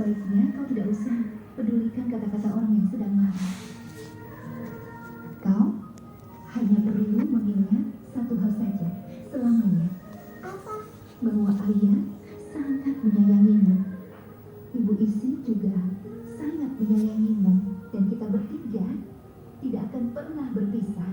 Sebaiknya kau tidak usah pedulikan kata-kata orang yang sedang marah. Kau hanya perlu mengingat satu hal saja selamanya. Apa? Bahwa ayah sangat menyayangimu. Ibu Isi juga sangat menyayangimu. Dan kita bertiga tidak akan pernah berpisah.